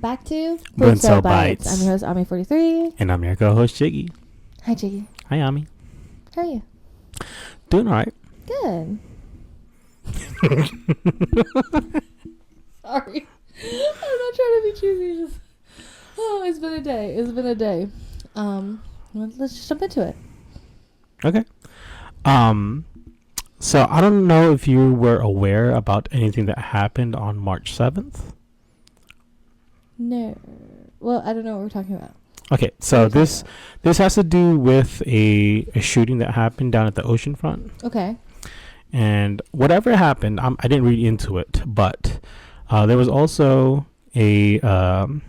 welcome back to Food So Bites. I'm your host, Ami43. And I'm your co-host, Chigi. Hi, Chigi. Hi, Ami. How are you? Doing all right. Good. Sorry. I'm not trying to be cheesy. It's been a day. Let's just jump into it. Okay. So I don't know if you were aware about anything that happened on March 7th. No. Well, I don't know what we're talking about. Okay, so this has to do with a shooting that happened down at the Oceanfront. Okay. And whatever happened, I didn't read into it, but there was also an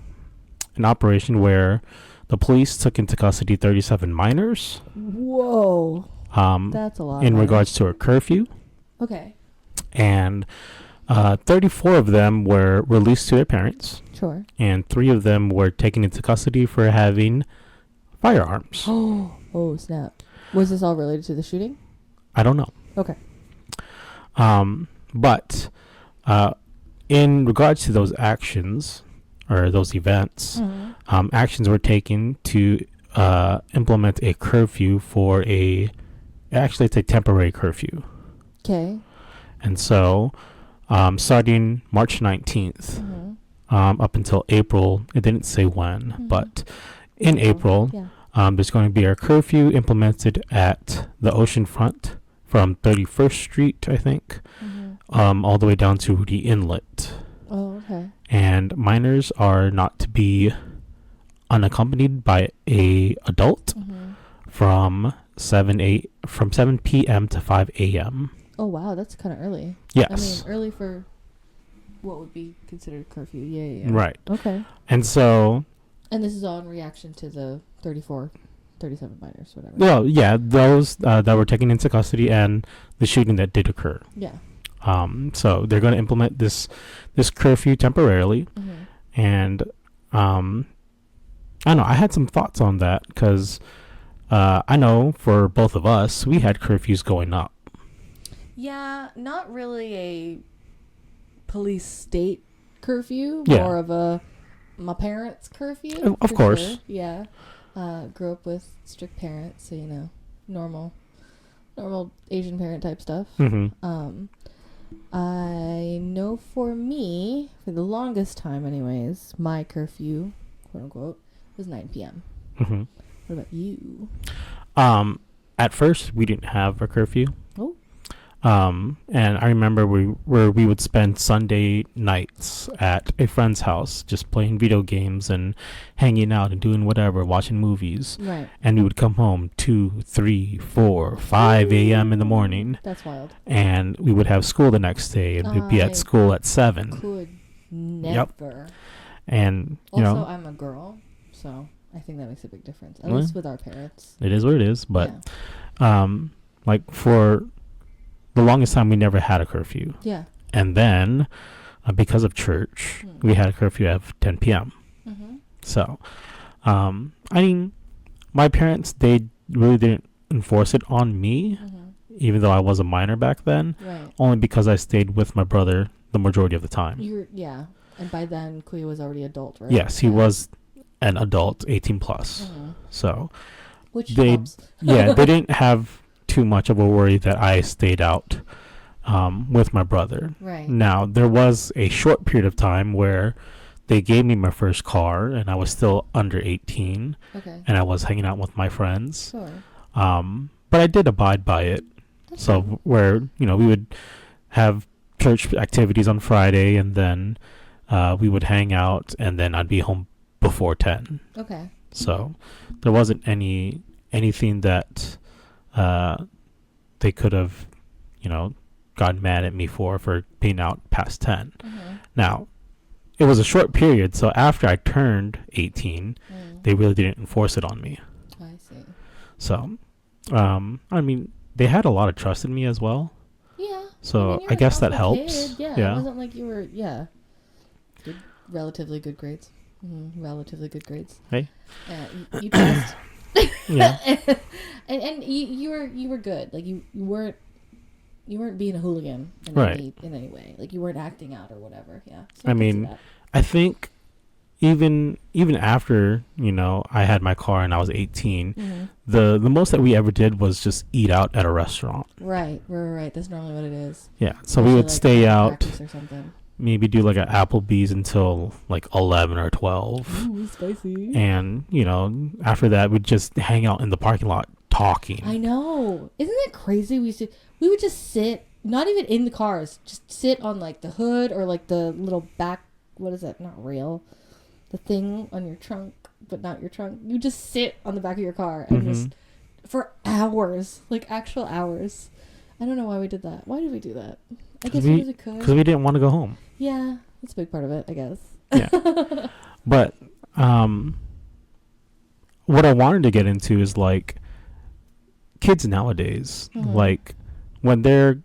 operation where the police took into custody 37 minors. Whoa. That's a lot. In regards to a curfew. Okay. And 34 of them were released to their parents. Sure. And 3 of them were taken into custody for having firearms. Oh, snap. Was this all related to the shooting? I don't know. Okay. But in regards to those actions or those events, actions were taken to implement a curfew for it's a temporary curfew. Okay. And so starting March 19th, up until April, it didn't say when, but in April, there's going to be a curfew implemented at the Oceanfront from 31st Street, I think, all the way down to the inlet. Oh, okay. And minors are not to be unaccompanied by a adult from 7 p.m. to 5 a.m. Oh, wow, that's kind of early. Yes. I mean, early for what would be considered curfew. Yeah. Right. Okay. And so... And this is all in reaction to the 37 minors, whatever. Well, yeah, those that were taken into custody and the shooting that did occur. Yeah. So they're going to implement this curfew temporarily. And I don't know, I had some thoughts on that because I know for both of us, we had curfews going up. Yeah, not really a police state curfew, Yeah. more of my parents' curfew. Of course. Sure. Yeah. Grew up with strict parents, so, normal Asian parent type stuff. I know for me, for the longest time anyways, my curfew, quote unquote, was 9 p.m. What about you? At first, we didn't have a curfew. Oh. And I remember we would spend Sunday nights at a friend's house just playing video games and hanging out and doing whatever, watching movies. Right. And we would come home 2, 3, 4, 5 a.m. in the morning. That's wild. And we would have school the next day and we'd be at school at 7. Could never. Yep. And, also, I'm a girl, so I think that makes a big difference. At least with our parents. It is what it is. But, for the longest time, we never had a curfew. Yeah. And then, because of church, we had a curfew at 10 p.m. So, my parents, they really didn't enforce it on me, even though I was a minor back then. Right. Only because I stayed with my brother the majority of the time. And by then, Kuya was already adult, right? Yes, he was an adult, 18 plus. So, which they helps. they didn't have too much of a worry that I stayed out with my brother. Right. Now, there was a short period of time where they gave me my first car and I was still under 18. Okay. And I was hanging out with my friends. Sure. But I did abide by it. That's so cool. Where, we would have church activities on Friday and then we would hang out and then I'd be home before 10. Okay. So there wasn't anything that they could have, gotten mad at me for being out past 10. Now, it was a short period, so after I turned 18, they really didn't enforce it on me. I see. So, they had a lot of trust in me as well. Yeah. So I guess that helps. Kid. Yeah. It wasn't like you were, good, relatively good grades. Relatively good grades. Hey. You passed. Yeah. and you were good. Like you weren't being a hooligan in any way. Like you weren't acting out or whatever. Yeah. So I think even after, you know, I had my car and I was 18, Mm-hmm. the most that we ever did was just eat out at a restaurant. Right. That's normally what it is. Yeah, so Especially we would like stay out, or something. maybe do like an Applebee's until like 11 or 12. Ooh, spicy. And, you know, after that, we'd just hang out in the parking lot talking. I know. Isn't that crazy? We would just sit, not even in the cars, just sit on like the hood or like the little back, what is that? Not rail. The thing on your trunk, but not your trunk. You just sit on the back of your car and just for hours, like actual hours. I don't know why we did that. Why did we do that? I guess because we could. Because we didn't want to go home. Yeah, that's a big part of it, I guess. Yeah. But what I wanted to get into is like kids nowadays, like when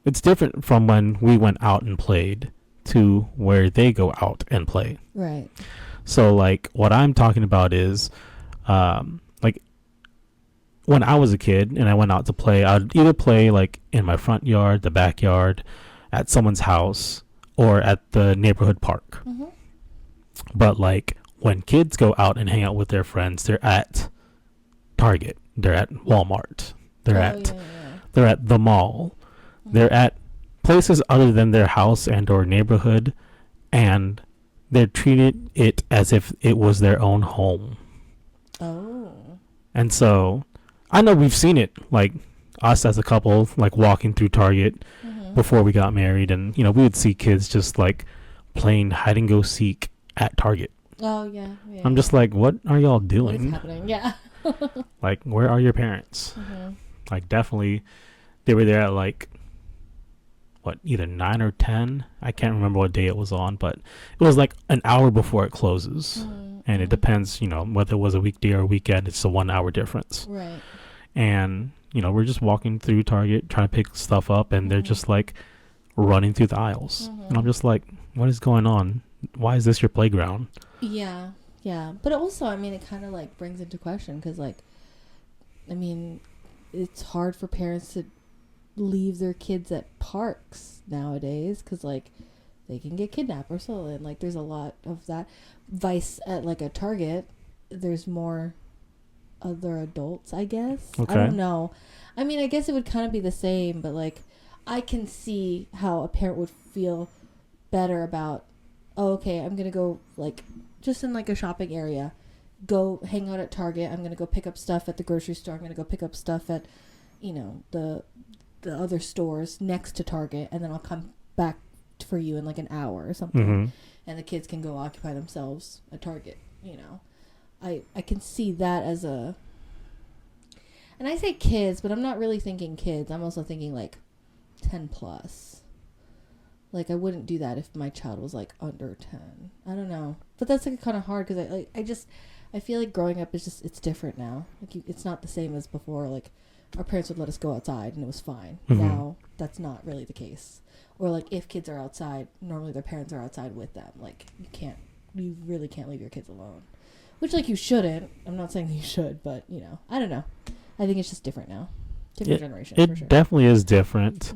it's different from when we went out and played to where they go out and play. Right. So like what I'm talking about is like when I was a kid and I went out to play, I'd either play like in my front yard, the backyard, at someone's house, or at the neighborhood park. Mm-hmm. But like when kids go out and hang out with their friends, they're at Target, they're at Walmart, they're at the mall, they're at places other than their house and or neighborhood, and they're treating it as if it was their own home. Oh. And so I know we've seen it, like us as a couple, like walking through Target before we got married, and you know, we would see kids just like playing hide and go seek at Target. Oh yeah. I'm just like, what are y'all doing? What is happening? Yeah. Like, where are your parents? Like, definitely they were there at like either 9 or 10. I can't remember what day it was on, but it was like an hour before it closes. And it depends, you know, whether it was a weekday or a weekend. It's a 1 hour difference. Right. And you know, we're just walking through Target trying to pick stuff up, and they're just like running through the aisles. And I'm just like, what is going on? Why is this your playground? Yeah. But also, I mean, it kind of like brings into question because, like, I mean, it's hard for parents to leave their kids at parks nowadays because, like, they can get kidnapped or stolen. Like, there's a lot of that. Vice at like a Target, there's more other adults, I guess. Okay. I don't know. I mean, I guess it would kind of be the same, but like, I can see how a parent would feel better about, oh, okay, I'm gonna go like just in like a shopping area, go hang out at Target. I'm gonna go pick up stuff at the grocery store. I'm gonna go pick up stuff at, you know, the other stores next to Target, and then I'll come back for you in like an hour or something, and the kids can go occupy themselves at Target. You know, I can see that as a, and I say kids, but I'm not really thinking kids. I'm also thinking like 10 plus. Like, I wouldn't do that if my child was like under 10. I don't know, but that's like kind of hard because I feel like growing up is just, it's different now. Like, it's not the same as before. Like, our parents would let us go outside and it was fine. Now that's not really the case. Or like, if kids are outside, normally their parents are outside with them. Like, you really can't leave your kids alone. Which, like, you shouldn't. I'm not saying that you should, but, you know, I don't know. I think it's just different now. Different generation, for sure. It definitely is different.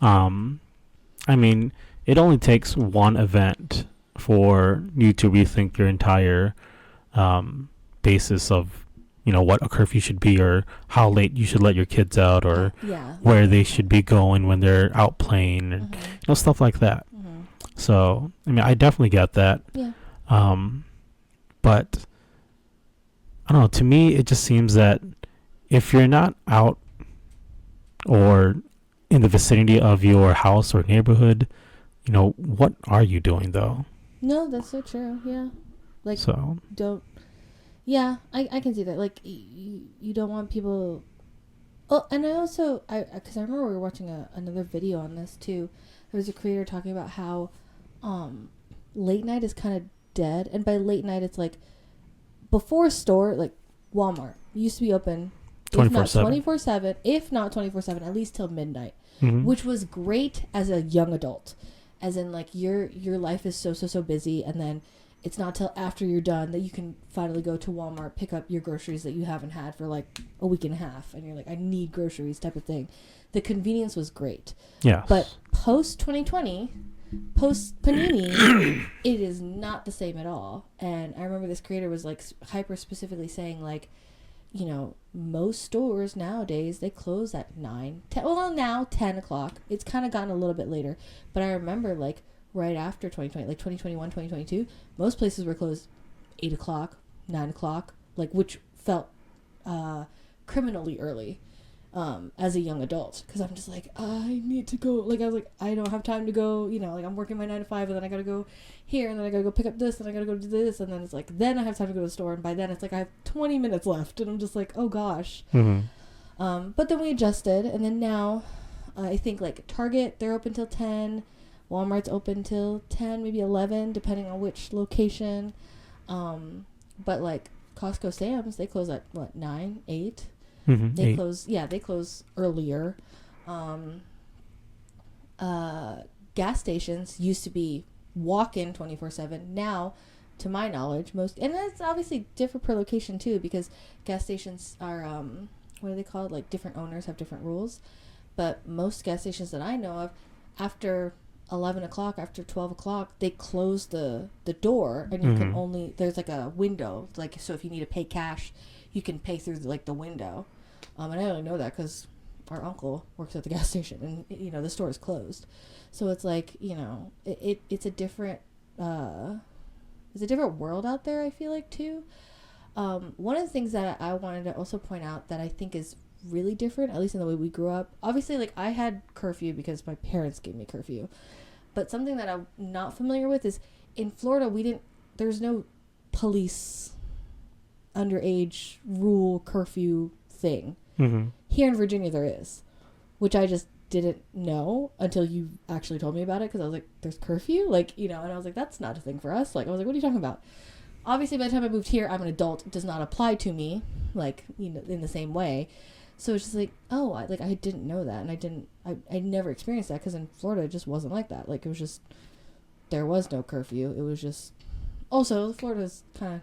I mean, it only takes one event for you to rethink your entire basis of, you know, what a curfew should be, or how late you should let your kids out, or where they should be going when they're out playing, and you know, stuff like that. So, I mean, I definitely get that. Yeah. But I don't know. To me, it just seems that if you're not out or in the vicinity of your house or neighborhood, you know, what are you doing though? No, that's so true. Yeah. Like, so don't. Yeah, I can see that. Like, you don't want people. Oh, and I also, because I remember we were watching another video on this too. There was a creator talking about how late night is kind of dead. And by late night, it's like before store, like Walmart used to be open 24/7, if not 24/7, at least till midnight, which was great as a young adult. As in, like, your life is so busy, and then it's not till after you're done that you can finally go to Walmart, pick up your groceries that you haven't had for like a week and a half, and you're like, I need groceries type of thing. The convenience was great. Yeah. But post 2020, Post Panini, it is not the same at all. And I remember this creator was like hyper specifically saying like, you know, most stores nowadays, they close at 9, 10, well, now 10 o'clock. It's kind of gotten a little bit later. But I remember, like, right after 2020, like 2021, 2022, most places were closed 8 o'clock, 9 o'clock, like, which felt criminally early as a young adult. Because I'm just like, I need to go. Like, I was like, I don't have time to go, you know, like, I'm working my 9 to 5, and then I got to go here, and then I gotta go pick up this, and I gotta go do this, and then it's like, then I have time to go to the store, and by then it's like I have 20 minutes left, and I'm just like, oh gosh. But then we adjusted, and then now I think like Target, they're open till 10, Walmart's open till 10, maybe 11, depending on which location. But like Costco, Sam's, they close at what, 9, 8? They 8. They close earlier. Gas stations used to be walk-in 24/7. Now, to my knowledge, most, and that's obviously different per location too, because gas stations are what are they called, like different owners have different rules, but most gas stations that I know of, after 11 o'clock, after 12 o'clock, they close the door, and you can only, there's like a window, like, so if you need to pay cash, you can pay through like the window. And I only know that because our uncle works at the gas station, and you know the store is closed. So it's like, you know, it's a different world out there, I feel like, too. One of the things that I wanted to also point out that I think is really different, at least in the way we grew up. Obviously, like, I had curfew because my parents gave me curfew. But something that I'm not familiar with is in Florida, there's no police underage rule curfew thing. Here in Virginia, there is, which I just didn't know until you actually told me about it, because I was like, there's curfew, like, you know, and I was like, that's not a thing for us. Like, I was like, what are you talking about? Obviously, by the time I moved here, I'm an adult. It does not apply to me, like, you know, in the same way. So it's just like, oh, I didn't know that, and I never experienced that, because in Florida, it just wasn't like that. Like, it was just, there was no curfew. It was just, also, Florida's kind of,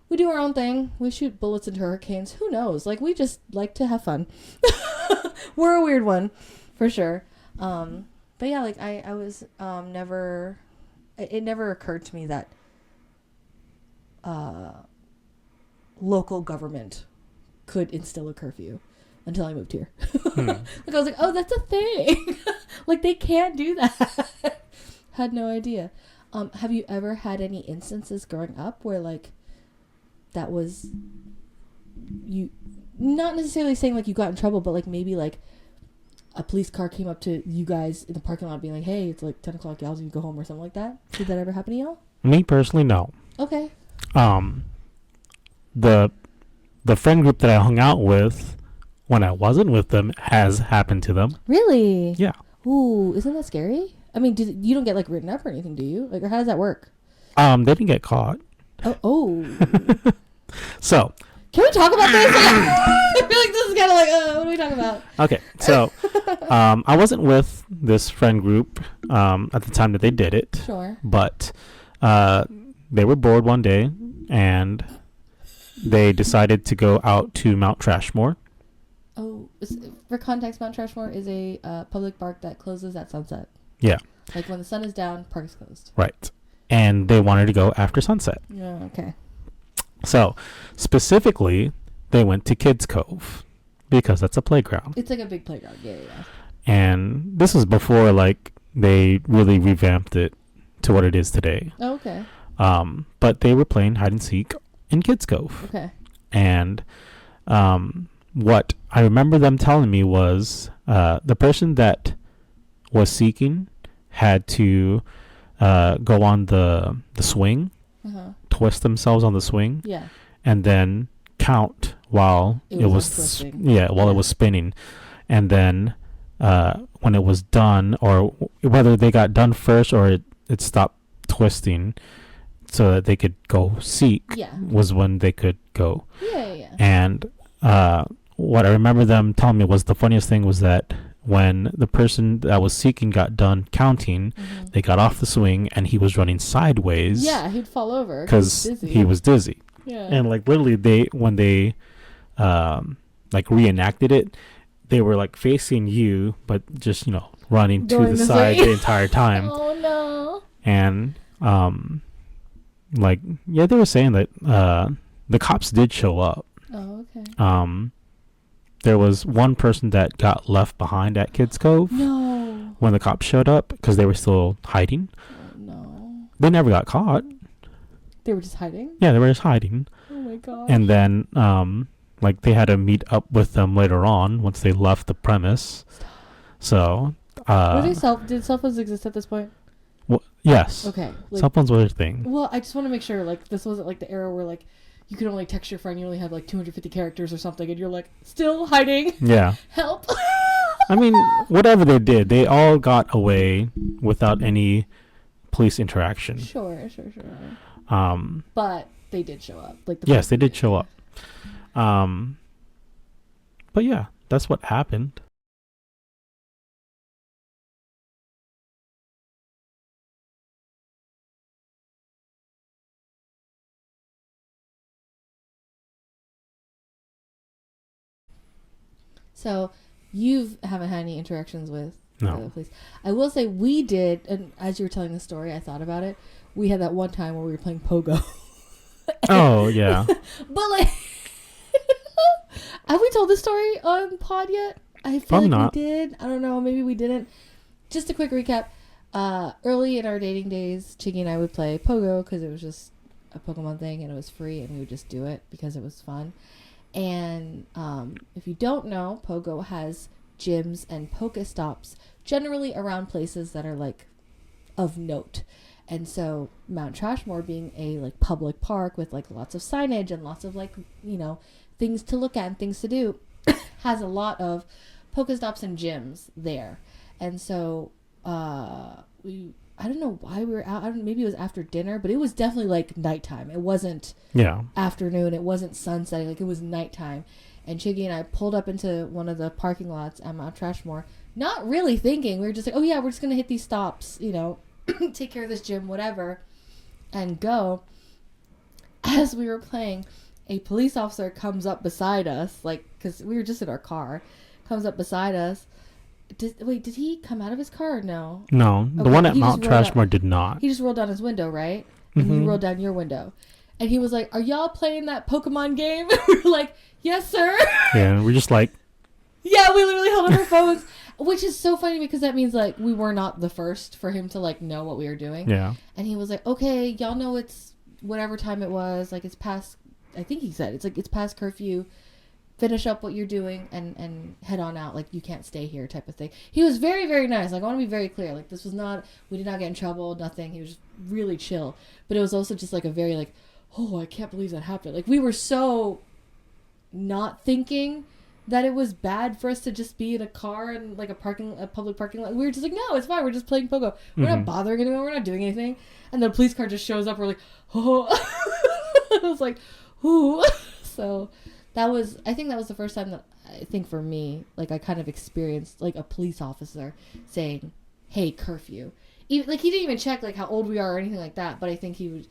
we do our own thing. We shoot bullets into hurricanes. Who knows? Like, we just like to have fun. We're a weird one, for sure. But yeah, like, I was never, it never occurred to me that local government could instill a curfew until I moved here. Like, I was like, oh, that's a thing. Like, they can't do that. Had no idea. Have you ever had any instances growing up where, like, that was, you, not necessarily saying like you got in trouble, but like maybe like a police car came up to you guys in the parking lot being like, hey, it's like 10 o'clock, y'all, you go home, or something like that? Did that ever happen to y'all? Me personally, no. Okay. The friend group that I hung out with when I wasn't with them has happened to them. Really? Yeah. Ooh, isn't that scary? I mean, you don't get like written up or anything, do you? Like, or how does that work? They didn't get caught. Oh. So, can we talk about this? I feel like this is kind of like, what are we talking about? Okay, so I wasn't with this friend group at the time that they did it. Sure. But they were bored one day, and they decided to go out to Mount Trashmore. Oh, for context, Mount Trashmore is a public park that closes at sunset. Yeah. Like, when the sun is down, park is closed. Right. And they wanted to go after sunset. Yeah, okay. So, specifically, they went to Kids Cove because that's a playground. It's like a big playground, yeah. And this was before, like, they really revamped it to what it is today. Oh, okay. But they were playing hide and seek in Kids Cove. Okay. And what I remember them telling me was the person that was seeking had to go on the swing, twist themselves on the swing, and then count while it was it was spinning, and then when it was done, or whether they got done first or it stopped twisting, so that they could go seek, was when they could go. And what I remember them telling me was the funniest thing was that when the person that was seeking got done counting, they got off the swing and he was running sideways. Yeah, he'd fall over because he was dizzy. Yeah. And like literally, when they like reenacted it, they were like facing you, but just running to Going the this side way. the entire time. Oh no. And like, yeah, they were saying that the cops did show up. Oh, okay. There was one person that got left behind at Kids Cove. No. When the cops showed up, because they were still hiding. Oh no. They never got caught. They were just hiding? Yeah, they were just hiding. Oh my god. And then like, they had to meet up with them later on once they left the premise. So did cell phones exist at this point? well, yes. Okay. Like, Cell phones were a thing. well, I just want to make sure, like, this wasn't like the era where, like, you could only text your friend, you only have like 250 characters or something, and you're like, still hiding. Yeah. Help. I mean, whatever they did, they all got away without any police interaction. Sure. But they did show up. Like, yes, they did show up. But yeah, that's what happened. So, you haven't had any interactions with No. the police. I will say we did, and as you were telling the story, I thought about it. We had that one time where we were playing Pogo. Oh, yeah. But, like, have we told this story on pod yet? I feel Probably like not. we did. I don't know. Maybe we didn't. Just a quick recap. Early in our dating days, Chigi and I would play Pogo because it was just a Pokemon thing and it was free, and we would just do it because it was fun. And if you don't know, Pogo has gyms and Pokestops generally around places that are like of note. And so Mount Trashmore, being a like public park with like lots of signage and lots of like, you know, things to look at and things to do, has a lot of Pokestops and gyms there. And so I don't know why we were out. Maybe it was after dinner, but it was definitely like nighttime. It wasn't afternoon. It wasn't sunsetting. Like, it was nighttime. And Chigi and I pulled up into one of the parking lots at Mount Trashmore, not really thinking. We were just like, oh yeah, we're just going to hit these stops, you know, take care of this gym, whatever, and go. As we were playing, a police officer comes up beside us, like, because we were just in our car, comes up beside us. Did he come out of his car or no? No, the Okay, one at he Mount just rolled Trashmore did not. He just rolled down his window, right? And you Mhm. rolled down your window. And he was like, are y'all playing that Pokemon game? We were like, yes, sir. Yeah, we're just like, Yeah, we literally held up our phones. Which is so funny because that means, like, we were not the first for him to, like, know what we were doing. yeah. And he was like, okay, y'all know it's whatever time it was. Like, it's past, I think he said, it's past curfew. Finish up what you're doing and head on out. Like, you can't stay here type of thing. He was very, very nice. Like, I want to be very clear. Like, this was not, we did not get in trouble, nothing. He was just really chill. But it was also just, like, a very, like, oh, I can't believe that happened. Like, we were so not thinking that it was bad for us to just be in a car in, like, a public parking lot. We were just like, no, it's fine. We're just playing Pogo. We're not bothering anyone. We're not doing anything. And the police car just shows up. We're like, oh. I was like, ooh. So I think that was the first time that I think for me, like, I kind of experienced, like, a police officer saying, hey, curfew. Even, like, he didn't even check, like, how old we are or anything like that, but I think he was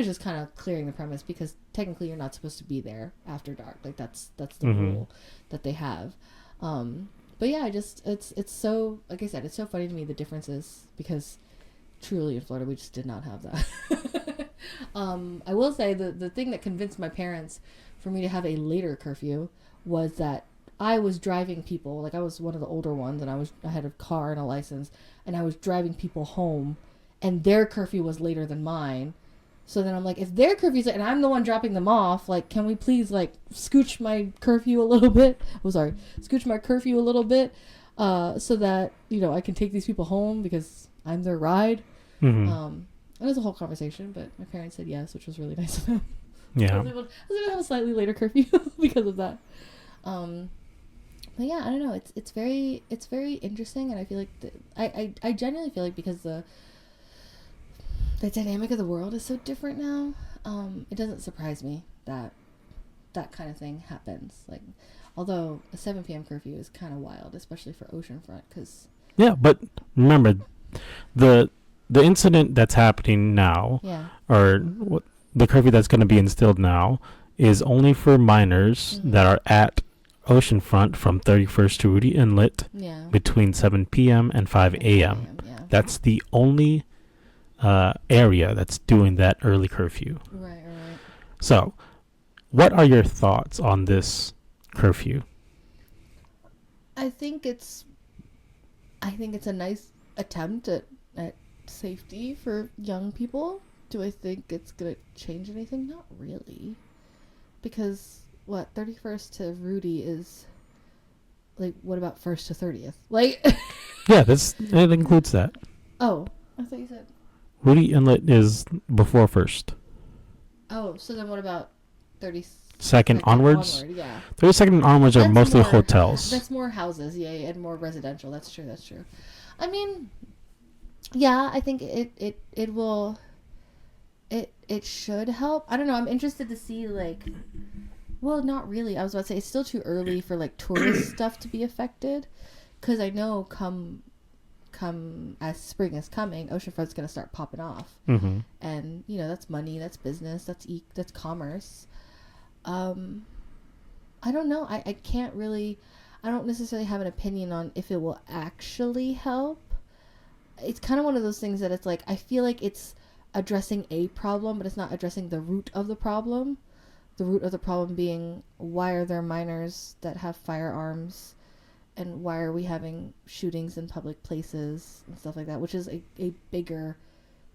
just kind of clearing the premise because technically you're not supposed to be there after dark. Like, that's the rule that they have. But yeah, it's so, like I said, it's so funny to me, the differences, because truly in Florida we just did not have that. I will say the thing that convinced my parents for me to have a later curfew was that I was driving people, like, I was one of the older ones, and I had a car and a license, and I was driving people home, and their curfew was later than mine. So then I'm like, if their curfew's, and I'm the one dropping them off, like, can we please, like, scooch my curfew a little bit? Scooch my curfew a little bit, so that, you know, I can take these people home because I'm their ride. It was a whole conversation, but my parents said yes, which was really nice of them. Yeah. I was able to have a slightly later curfew because of that. But yeah, I don't know. It's very interesting, and I feel like I genuinely feel like because the dynamic of the world is so different now. It doesn't surprise me that kind of thing happens. Like, although a 7 p.m. curfew is kind of wild, especially for Oceanfront, because but remember the incident that's happening now, or the curfew that's going to be instilled now, is only for minors that are at Oceanfront from 31st to Rudy Inlet Yeah. between 7 p.m. and 5 a.m. Yeah. That's the only area that's doing that early curfew. Right. So, what are your thoughts on this curfew? I think it's a nice attempt at safety for young people. Do I think it's gonna change anything? Not really, because 31st to Rudy is like, what about 1st to 30th? Like, Yeah, it includes that. oh, I thought you said. Rudy Inlet is before 1st. Oh, so then what about 32nd Second onwards? Yeah. 32nd and onwards are mostly hotels. That's more houses, yeah, and more residential. That's true. I mean, yeah, I think it will. It should help. I don't know. I'm interested to see, like, well, not really. I was about to say it's still too early for like tourist stuff to be affected, because I know come as spring is coming, Oceanfront's gonna start popping off, and that's money, that's business, that's commerce. I don't know. I can't really. I don't necessarily have an opinion on if it will actually help. It's kind of one of those things that it's like, I feel like it's addressing a problem, but it's not addressing the root of the problem. The root of the problem being, why are there minors that have firearms, and why are we having shootings in public places and stuff like that, which is a bigger,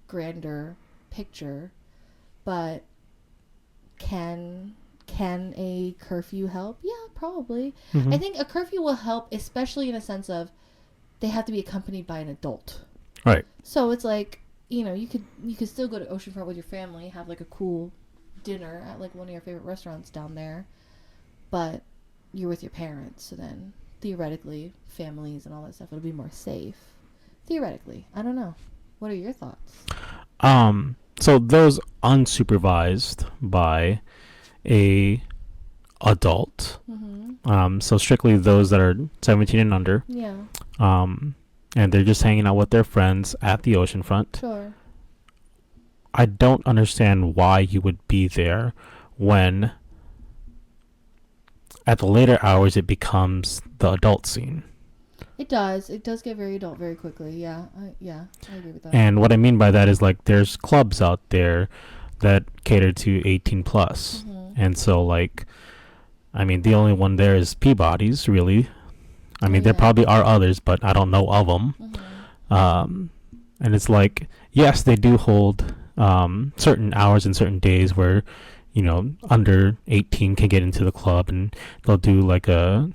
grander picture. But can a curfew help? Yeah, probably. I think a curfew will help, especially in a sense of they have to be accompanied by an adult. Right. So it's like, you could still go to Oceanfront with your family, have like a cool dinner at like one of your favorite restaurants down there, but you're with your parents, so then theoretically families and all that stuff, it'll be more safe. Theoretically. I don't know. What are your thoughts? So those unsupervised by a adult, so strictly those that are 17 and under, and they're just hanging out with their friends at the oceanfront. Sure. I don't understand why you would be there when at the later hours it becomes the adult scene. It does get very adult very quickly. I agree with that. And what I mean by that is, like, there's clubs out there that cater to 18 plus. And so, like, I mean, the only one there is Peabody's, really. I mean, there probably are others, but I don't know of them. And it's like, yes, they do hold certain hours and certain days where, under 18 can get into the club, and they'll do like a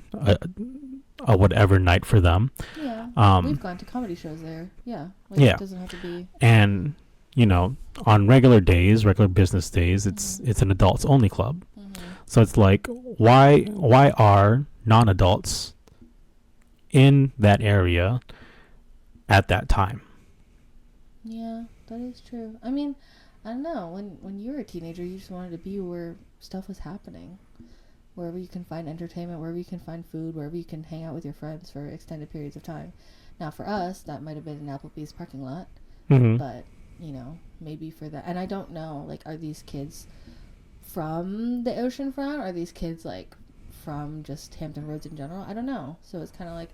whatever night for them. We've gone to comedy shows there. It doesn't have to be. And on regular days, regular business days, it's an adults only club. So it's like, why are non-adults in that area at that time? Yeah, that is true. I mean, I don't know. When you were a teenager, you just wanted to be where stuff was happening, wherever you can find entertainment, wherever you can find food, wherever you can hang out with your friends for extended periods of time. Now, for us, that might have been an Applebee's parking lot, but maybe for that. And I don't know, like, are these kids from the oceanfront? Are these kids like from just Hampton Roads in general? I don't know. So it's kind of like,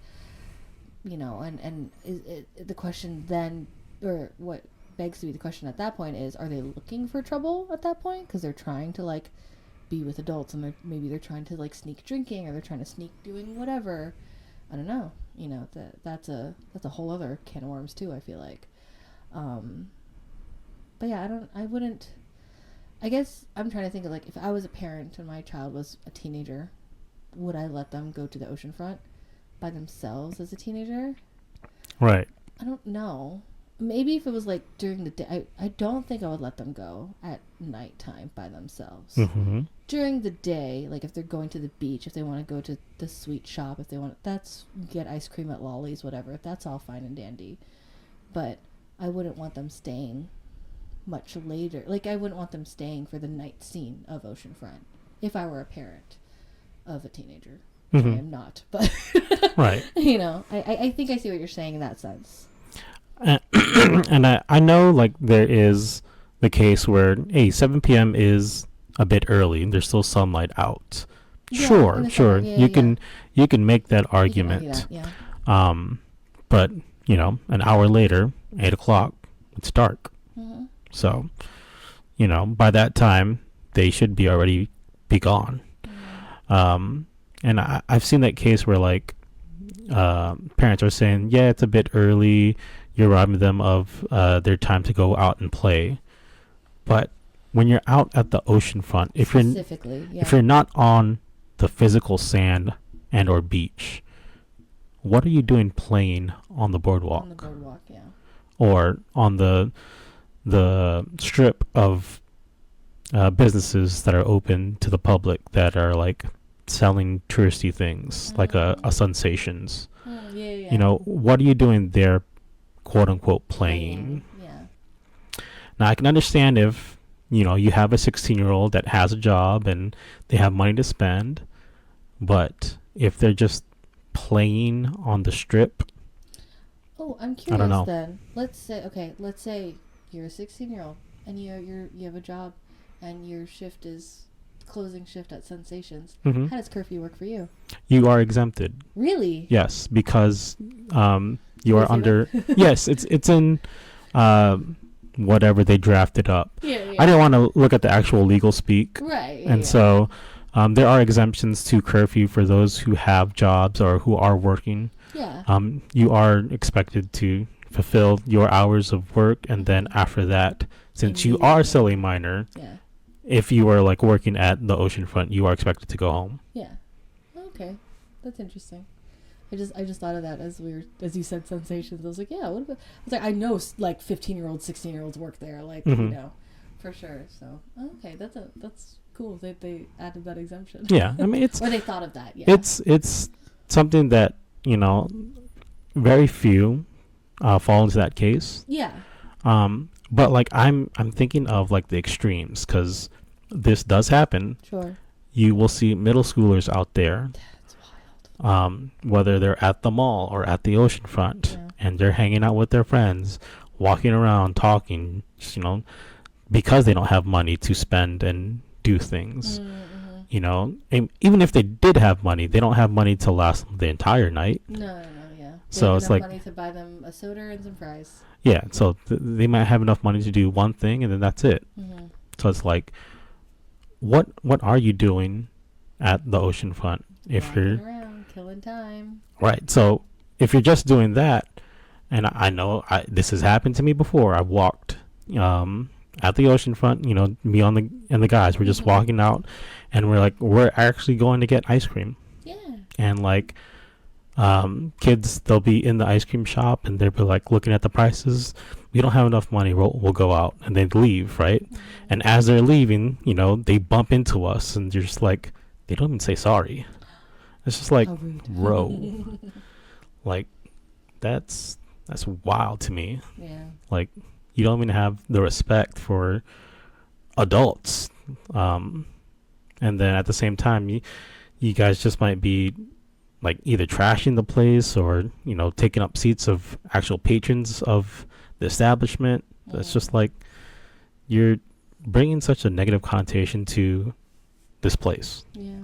and is it, the question then, or what begs to be the question at that point is, are they looking for trouble at that point? Because they're trying to, like, be with adults, and maybe they're trying to, like, sneak drinking, or they're trying to sneak doing whatever. I don't know. That's a whole other can of worms too, I feel like. But yeah, I guess I'm trying to think of, like, if I was a parent and my child was a teenager, would I let them go to the oceanfront by themselves as a teenager? Right. I don't know. Maybe if it was like during the day, I don't think I would let them go at nighttime by themselves. During the day, like if they're going to the beach, if they want to go to the sweet shop, if they want, get ice cream at Lolly's, whatever, that's all fine and dandy. But I wouldn't want them staying much later. Like, I wouldn't want them staying for the night scene of Oceanfront if I were a parent of a teenager. I am not, but right. I think I see what you're saying in that sense. And I know, like, there is the case where 7 p.m. is a bit early. There's still sunlight out. Sure. You can make that argument. But an hour later, 8 o'clock, it's dark. Mm-hmm. So, by that time they should be already be gone. Mm-hmm. And I've seen that case where like parents are saying, yeah, it's a bit early. You're robbing them of their time to go out and play. But when you're out at the oceanfront, if you're not on the physical sand and or beach, what are you doing playing on the boardwalk? On the boardwalk, yeah. Or on the strip of businesses that are open to the public that are like selling touristy things, like a Sensations. What are you doing there, quote unquote, playing? Yeah. Now I can understand if you have a 16-year-old that has a job and they have money to spend, but if they're just playing on the strip, I'm curious. I don't know. Then let's say you're a 16-year-old and you have a job and your shift is closing shift at Sensations. Mm-hmm. How does curfew work for you? You are exempted. Really? Yes, because you are under. Yes, it's in whatever they drafted up. Yeah. I didn't want to look at the actual legal speak. Right. And so there are exemptions to curfew for those who have jobs or who are working. Yeah. You are expected to fulfill your hours of work, and then after that, since you are still a minor, if you are like working at the oceanfront, you are expected to go home. Yeah. Okay, that's interesting. I just thought of that as you said Sensations. I was like, yeah. What about? I was like, I know like 15-year-olds, 16-year-olds work there, like for sure. So okay, that's cool. They added that exemption. Yeah, I mean it's or they thought of that. Yeah. It's something that very few fall into that case. Yeah. But like I'm thinking of like the extremes, because this does happen. Sure. You will see middle schoolers out there. That's wild. Whether they're at the mall or at the oceanfront, and they're hanging out with their friends, walking around, talking, just, because they don't have money to spend and do things. Mm-hmm. And even if they did have money, they don't have money to last the entire night. No, yeah. So it's like money to buy them a soda and some fries. Yeah, so they might have enough money to do one thing, and then that's it. Mm-hmm. So it's like, what are you doing at the oceanfront if Walking you're around, killing time? Right. So if you're just doing that, and I know this has happened to me before. I've walked at the oceanfront. Me and the guys were just walking out, and we're actually going to get ice cream. Yeah. And like. Kids, they'll be in the ice cream shop and they'll be like looking at the prices. We don't have enough money. We'll go out, and they leave, right? Mm-hmm. And as they're leaving, they bump into us, and you're just like, they don't even say sorry. It's just like, bro, like that's wild to me. Yeah. Like you don't even have the respect for adults. And then at the same time, you guys just might be like either trashing the place or taking up seats of actual patrons of the establishment. It's just like you're bringing such a negative connotation to this place. Yeah.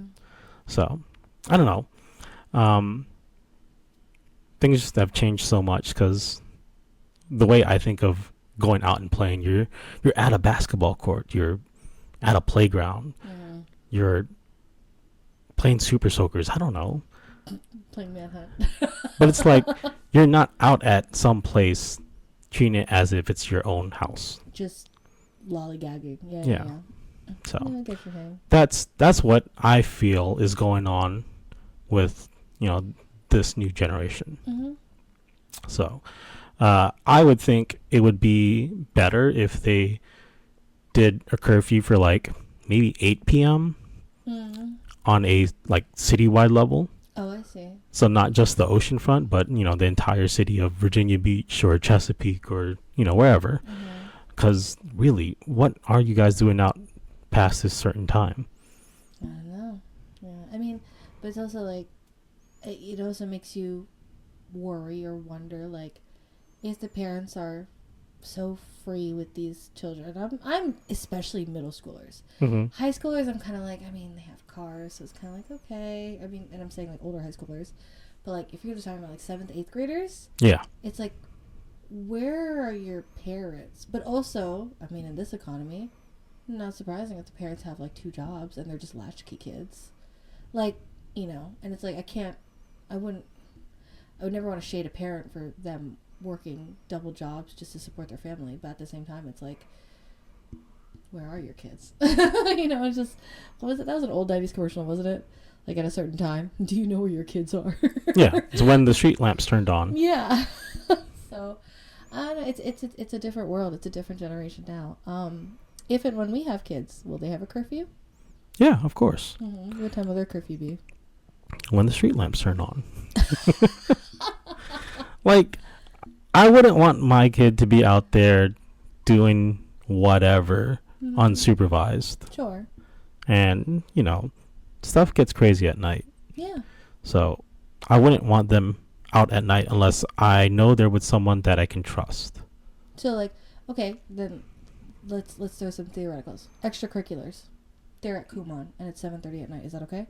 So I don't know. Things just have changed so much, because the way I think of going out and playing, you're at a basketball court, you're at a playground, you're playing super soakers. I don't know. Playing manhunt. But it's like you're not out at some place treating it as if it's your own house. Just lollygagging. Yeah. So I get your thing. that's what I feel is going on with this new generation. Mm-hmm. So I would think it would be better if they did a curfew for like maybe 8 p.m. On a like citywide level. Oh, I see. So not just the oceanfront, but the entire city of Virginia Beach or Chesapeake or wherever. Because really, what are you guys doing out past this certain time? I don't know. Yeah, I mean, but it's also like it also makes you worry or wonder, like, if the parents are so free with these children. I'm especially middle schoolers. Mm-hmm. High schoolers, I'm kind of like, I mean, they have cars, so it's kind of like, okay. I mean, and I'm saying like older high schoolers, but like if you're just talking about like 7th, 8th graders, Yeah. it's like, where are your parents? But also, I mean, in this economy, not surprising if the parents have like 2 jobs and they're just latchkey kids, like, you know. And it's like, I would never want to shade a parent for them working double jobs just to support their family, but at the same time, it's like, where are your kids? You know, it's just, what was it? That was an old 90s commercial, wasn't it? Like at a certain time, do you know where your kids are? Yeah, it's when the street lamps turned on. Yeah. So, I don't know. It's a different world. It's a different generation now. If and when we have kids, will they have a curfew? Yeah, of course. Mm-hmm. What time will their curfew be? When the street lamps turn on. Like, I wouldn't want my kid to be out there doing whatever unsupervised. Sure. And, you know, stuff gets crazy at night. Yeah. So I wouldn't want them out at night unless I know they're with someone that I can trust. So, like, okay, then let's throw some theoreticals. Extracurriculars. They're at Kumon, and it's 7:30 at night. Is that okay?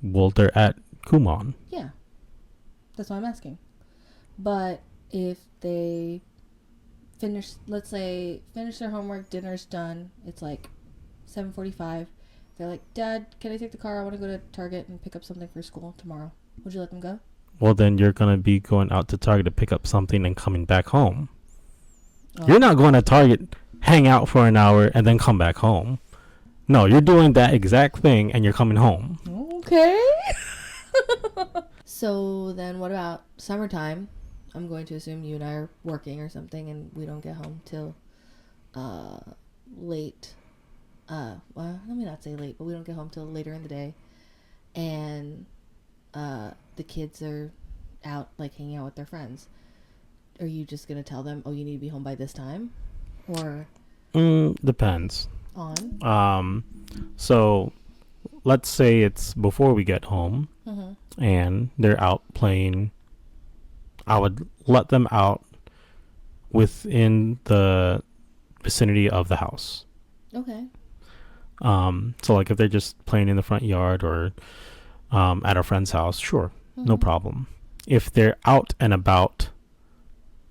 Well, they're at Kumon. Yeah. That's why I'm asking. But if they finish their homework, dinner's done, it's like 7:45. They're like, Dad, can I take the car? I want to go to Target and pick up something for school tomorrow. Would you let them go? Well, then you're going to be going out to Target to pick up something and coming back home. Oh. You're not going to Target, hang out for an hour, and then come back home. No, you're doing that exact thing and you're coming home. Okay. So then what about summertime? I'm going to assume you and I are working or something and we don't get home till late. Well, let me not say late, but we don't get home till later in the day. And the kids are out, like, hanging out with their friends. Are you just going to tell them, oh, you need to be home by this time? Or? Depends. On? So let's say it's before we get home and they're out playing. I would let them out within the vicinity of the house. Okay. So like if they're just playing in the front yard or at a friend's house, sure, no problem. If they're out and about,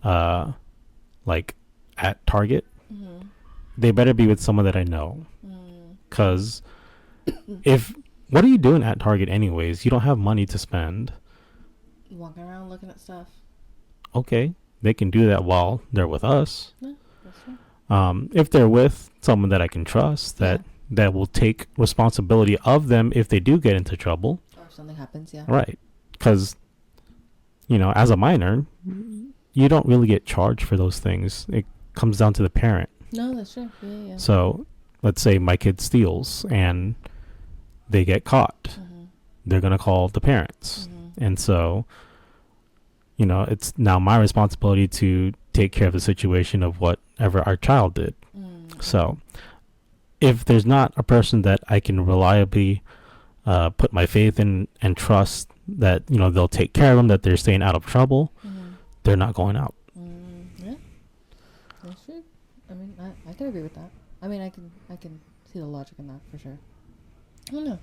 like at Target, they better be with someone that I know. Because what are you doing at Target anyways? You don't have money to spend. Walking around looking at stuff. Okay, they can do that while they're with us. Yeah, that's true. If they're with someone that I can trust, that will take responsibility of them if they do get into trouble. Or if something happens, yeah. Right. Because, you know, as a minor, you don't really get charged for those things. It comes down to the parent. No, that's true. Yeah. So, let's say my kid steals and they get caught. They're going to call the parents. And so, you know, it's now my responsibility to take care of the situation of whatever our child did. So, if there's not a person that I can reliably put my faith in and trust that, you know, they'll take care of them, that they're staying out of trouble, they're not going out. Yeah, that's true. I mean, I can agree with that. I mean, I can see the logic in that for sure. I don't know.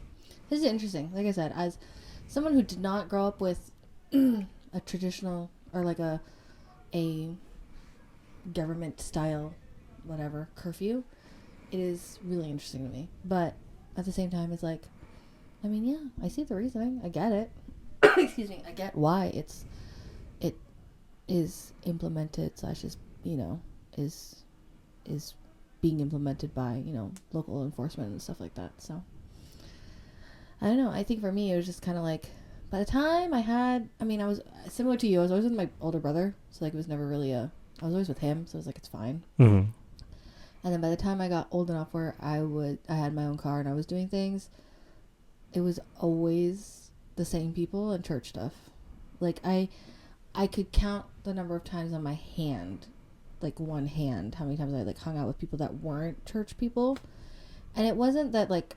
This is interesting. Like I said, as someone who did not grow up with a traditional or like a government style whatever curfew, it is really interesting to me. But at the same time, it's like, I mean, yeah, I see the reasoning. I get it. Excuse me. I get why it is implemented / is, you know, is being implemented by, you know, local enforcement and stuff like that. So I don't know. I think for me, it was just kind of like, by the time I was similar to you. I was always with my older brother. So like, it was never really I was always with him. So it was like, it's fine. And then by the time I got old enough where I had my own car and I was doing things, it was always the same people and church stuff. Like I could count the number of times on my hand, like one hand, how many times I like hung out with people that weren't church people. And it wasn't that like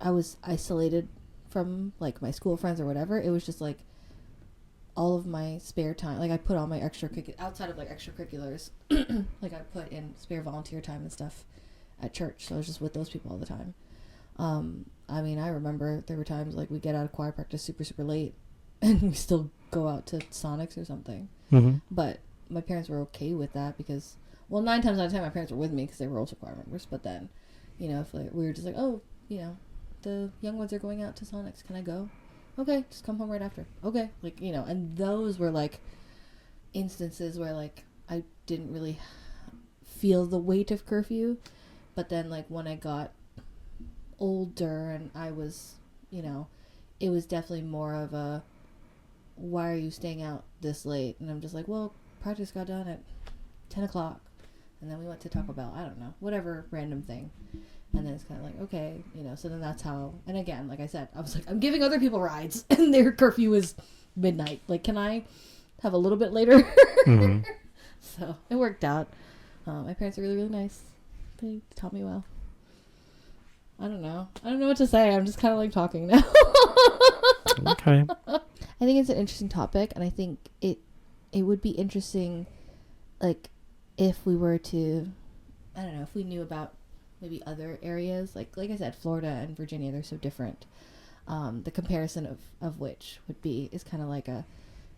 I was isolated from like my school friends or whatever. It was just like all of my spare time, like I put all my outside of like extracurriculars, like I put in spare volunteer time and stuff at church. So I was just with those people all the time. I mean, I remember there were times like we get out of choir practice super, super late and we still go out to Sonic's or something. Mm-hmm. But my parents were okay with that because, well, 9 times out of 10, my parents were with me because they were also choir members. But then, you know, if like, we were just like, oh, you know, the young ones are going out to Sonic's. Can I go? Okay, just come home right after. Okay. Like, you know, and those were like instances where like I didn't really feel the weight of curfew. But then like when I got older and I was, you know, it was definitely more of a, why are you staying out this late? And I'm just like, well, practice got done at 10 o'clock. And then we went to Taco Bell. I don't know. Whatever random thing. And then it's kind of like, okay, you know, so then that's how, and again, like I said, I was like, I'm giving other people rides and their curfew is midnight. Like, can I have a little bit later? Mm-hmm. So it worked out. My parents are really, really nice. They taught me well. I don't know what to say. I'm just kind of like talking now. Okay. I think it's an interesting topic, and I think it would be interesting, like, if we were to, I don't know, if we knew about maybe other areas, like I said, Florida and Virginia, they're so different. The comparison of which is kind of like a,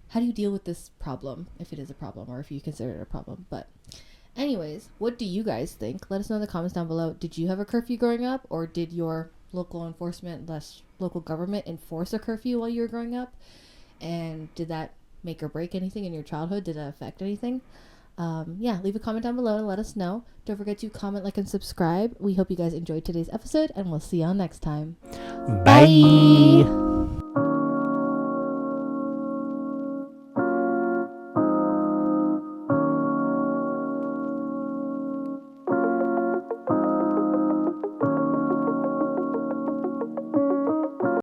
how do you deal with this problem, if it is a problem, or if you consider it a problem. But anyways, what do you guys think? Let us know in the comments down below. Did you have a curfew growing up, or did your local enforcement / local government enforce a curfew while you were growing up? And did that make or break anything in your childhood? Did that affect anything? Yeah, leave a comment down below and let us know. Don't forget to comment, like, and subscribe. We hope you guys enjoyed today's episode, and we'll see y'all next time. Bye.